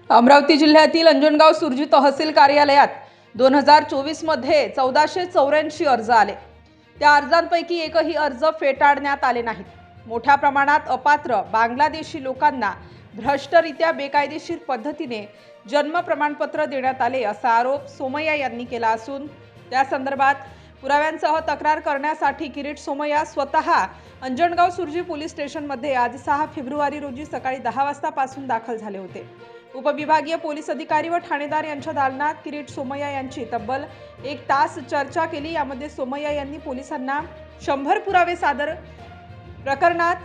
अमरावती जिल्ह्यातील अंजनगाव सुरजी तहसील कार्यालयात 2024 मध्ये 1484 अर्ज आले। त्या अर्जांपैकी एकही अर्ज फेटाळण्यात आले नाहीत। मोठ्या प्रमाणात अपात्र बांगलादेशी लोकांना भ्रष्टरित्या बेकायदेशीर पद्धतीने जन्म प्रमाणपत्र देण्यात आले असा आरोप सोमय्या यांनी केला असून त्या संदर्भात पुराव्यांसह तक्रार करण्यासाठी किरीट सोमय्या स्वतः अंजनगाव सुरजी पोलीस स्टेशनमध्ये आज 6 फेब्रुवारी रोजी सकाळी 10 वाजतापासून दाखल झाले होते। उपविभागीय पोलीस अधिकारी व ठाणेदार यांच्या दालनात किरीट सोमय्या यांची तब्बल 1 तास चर्चा केली। यामध्ये सोमय्या यांनी पोलिसांना 100 पुरावे सादर प्रकरणात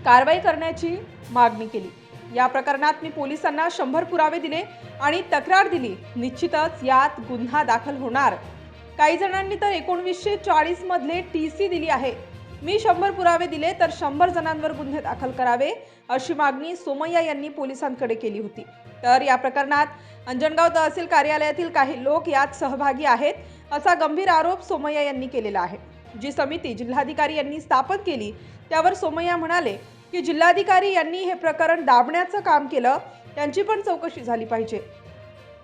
कारवाई करण्याची मागणी केली। या प्रकरणात मी पोलिसांना 100 पुरावे दिले आणि तक्रार दिली। निश्चितच यात गुन्हा दाखल होणार। काही जणांनी तर 1940 मधले टीसी दिली आहे। मी 100 पुरावे दिले तर 100 जणांवर गुन्हे दाखल करावे अशी मागणी सोमय्या यांनी पोलिसांकडे केली होती। तर या प्रकरणात अंजनगाव तहसील कार्यालयातील काही लोक यात सहभागी आहेत असा गंभीर आरोप सोमय्या यांनी केलेला आहे। जी समिती जिल्हाधिकारी यांनी स्थापन केली त्यावर सोमय्या म्हणाले की जिल्हाधिकारी यांनी हे प्रकरण दाबण्याचं काम केलं, त्यांची पण चौकशी झाली पाहिजे।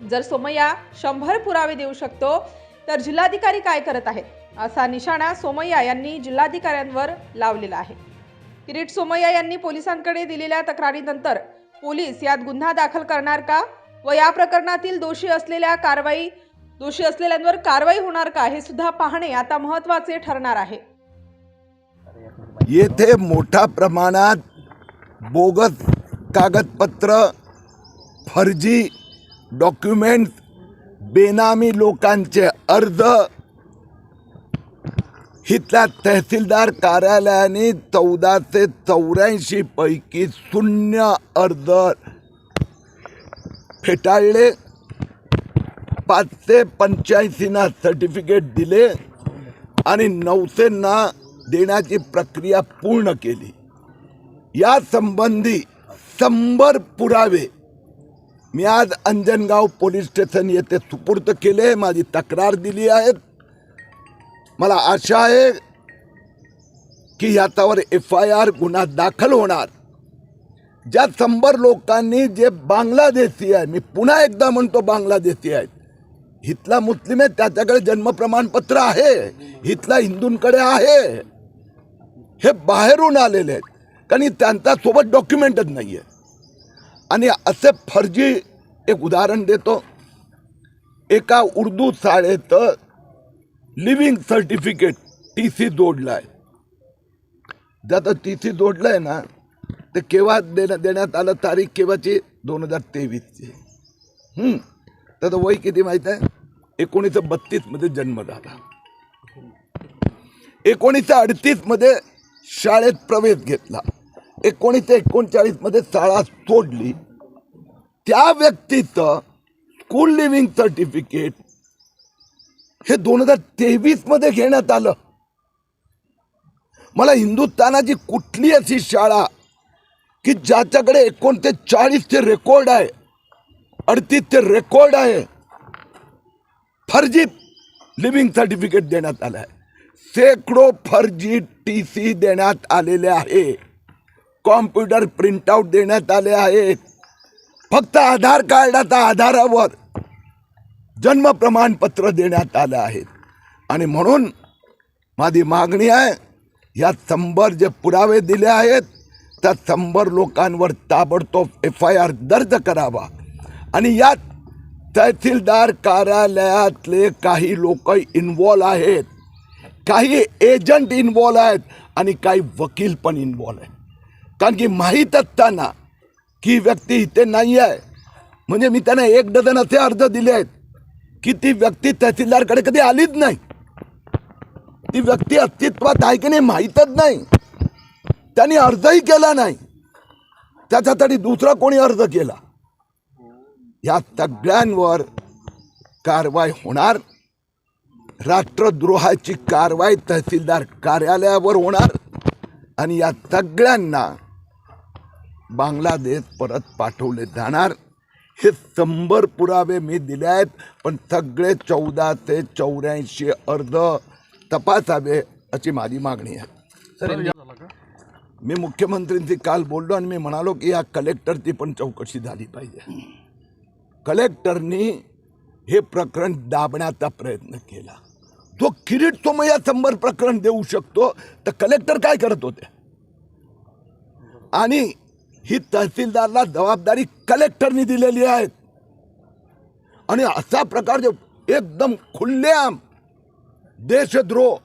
जर सोमय्या 100 पुरावे देऊ शकतो तर जिल्हाधिकारी काय करत आहेत असा निशाणा सोमय्या यांनी जिल्हाधिकाऱ्यांवर लावलेला आहे। किरीट सोमय्या यांनी पोलिसांकडे दिलेल्या तक्रारीनंतर पोलीस यात गुन्हा दाखल करणार का व या प्रकरणातील दोषी असलेल्यांवर कारवाई होणार का हे सुद्धा पाहणे आता महत्त्वाचे ठरणार आहे। येथे मोठ्या प्रमाणात बोगस कागदपत्र, फर्जी डॉक्युमेंट्स, बेनामी लोकांचे अर्ज इथल्या तहसीलदार कार्यालयाने 1484 पैकी 0 अर्ज फेटाळले। 585 ना सर्टिफिकेट दिले आणि 900 ना देण्याची प्रक्रिया पूर्ण केली। या संबंधी 100 पुरावे मी आज अंजनगाव पोलीस स्टेशन येथे सुपूर्द केले। माझी तक्रार दिली आहे। मला आशा आहे की याच्यावर FIR गुन्हा दाखल होणार। ज्या 100 लोकांनी जे बांगलादेशी आहे, मी पुन्हा एकदा म्हणतो बांगलादेशी आहेत, इथला मुस्लिम आहे त्याच्याकडे जन्म प्रमाणपत्र आहे, इथला हिंदूंकडे आहे, हे बाहेरून आलेले आहेत कारण त्यांच्या सोबत डॉक्युमेंटच नाही आहे। आणि असे फर्जी एक उदाहरण देतो। एका उर्दू शाळेत लिव्हिंग सर्टिफिकेट TC जोडलं आहे। ज्याचं TC जोडलं आहे ना ते केव्हा देण्यात आलं, तारीख केव्हाची 2023ची। त्याचं वय किती माहीत आहे? 1932 मध्ये जन्म झाला। 1938 मध्ये शाळेत प्रवेश घेतला। 1939 मध्ये शाळा सोडली। त्या व्यक्तीचं स्कूल लिव्हिंग सर्टिफिकेट हे 2023 मध्ये घेण्यात आलं। मला हिंदुस्थानाची कुठली अशी शाळा की ज्याच्याकडे 39 चे रेकॉर्ड आहे, 38 चे रेकॉर्ड आहे, फर्जी लिव्हिंग सर्टिफिकेट देण्यात आलं आहे। शेकडो फर्जी TC देण्यात आलेले आहे, कॉम्प्युटर प्रिंटआउट देण्यात आले आहेत। फक्त आधार कार्डाच्या आधारावर जन्म प्रमाणपत्र देण्यात आले आहेत। आणि म्हणून माझी मागणी आहे, या 100 जे पुरावे दिले आहेत त्या 100 लोकांवर ताबडतोब FIR दर्ज करावा। आणि यात तहसीलदार कार्यालयातले काही लोक इन्वॉल्व आहेत, काही एजंट इन्वॉल्व आहेत आणि काही वकील पण इन्वॉल्व आहेत। कारण की माहीत असताना की व्यक्ती इथे नाही आहे, म्हणजे मी त्यांना 1 डझन असे अर्ज दिले आहेत की ती व्यक्ती तहसीलदारकडे कधी आलीच नाही, ती व्यक्ती अस्तित्वात आहे की नाही माहीतच नाही, त्यांनी अर्जही केला नाही, त्याच्यासाठी दुसरा कोणी अर्ज केला। या सगळ्यांवर कारवाई होणार। राष्ट्रद्रोहाची कारवाई तहसीलदार कार्यालयावर होणार आणि या सगळ्यांना बांगलादेश परत पाठवले जाणार। हे 100 पुरावे मी दिले आहेत, पण सगळे 1484 अर्ज तपासावे अशी माझी मागणी आहे। मी मुख्यमंत्र्यांशी काल बोललो आणि मी म्हणालो की या कलेक्टरची पण चौकशी झाली पाहिजे. कलेक्टरनी हे प्रकरण दाबण्याचा प्रयत्न केला. जो किरीट सोमय्या शंभर प्रकरण देऊ शकतो तर कलेक्टर काय करत होते? आणि ही तहसीलदारला जबाबदारी कलेक्टरनी दिलेली आहे. आणि असा प्रकार जो एकदम खुल्लेआम देशद्रोह,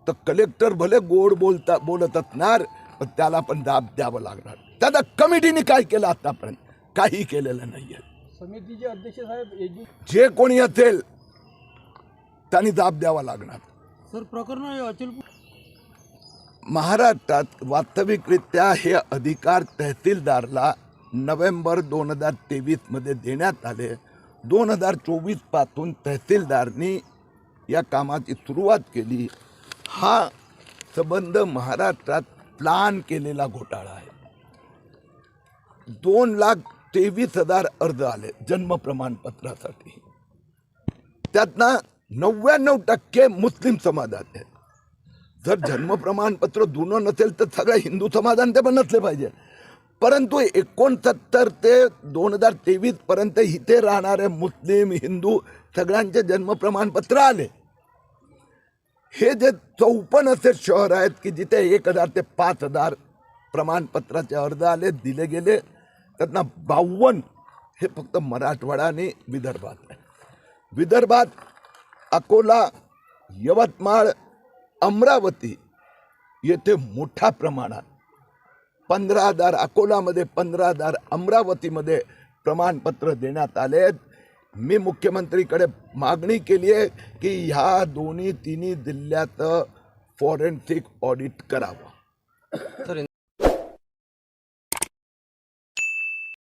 तर कलेक्टर भले गोड बोलत असणार पण त्याला पण दाब द्यावं लागणार. त्याला कमिटीने काय केलं आतापर्यंत? काही केलेलं नाहीये. समितीचे अध्यक्ष साहेब जे कोणी असेल त्यांनी दाब द्यावा लागणार. सर प्रकरण अचल महाराष्ट्रात वास्तविकरित्या हे अधिकार तहसीलदारला नोव्हेंबर 2023 मध्ये देण्यात आले. 2024 पासून तहसीलदारनी या कामाची सुरुवात केली. हा संबंध महाराष्ट्रात प्लान केलेला घोटाळा आहे. 2,23,000 अर्ज आले जन्म प्रमाणपत्रासाठी. त्यातनं 99% मुस्लिम समाजात आहे. जर जन्म प्रमाणपत्र जुनं नसेल तर सगळ्या हिंदू समाजांचे पण नसले पाहिजे. परंतु 69 ते 2023 पर्यंत इथे राहणारे मुस्लिम हिंदू सगळ्यांचे जन्म प्रमाणपत्र आले. हे जे 54 असे शहर आहेत की जिथे 1,000 ते 5,000 प्रमाणपत्राचे अर्ज आले, दिले गेले, त्यातनं 52 हे फक्त मराठवाडा आणि विदर्भात आहे. विदर्भात अकोला, यवतमाळ, अमरावती येथे मोठ्या प्रमाणात 15,000 अकोलामध्ये, 15,000 अमरावतीमध्ये प्रमाणपत्र देण्यात आले. मी मुख्यमंत्रीकडे मागणी केली आहे की ह्या तिन्ही जिल्ह्यात फॉरेन्सिक ऑडिट करावं.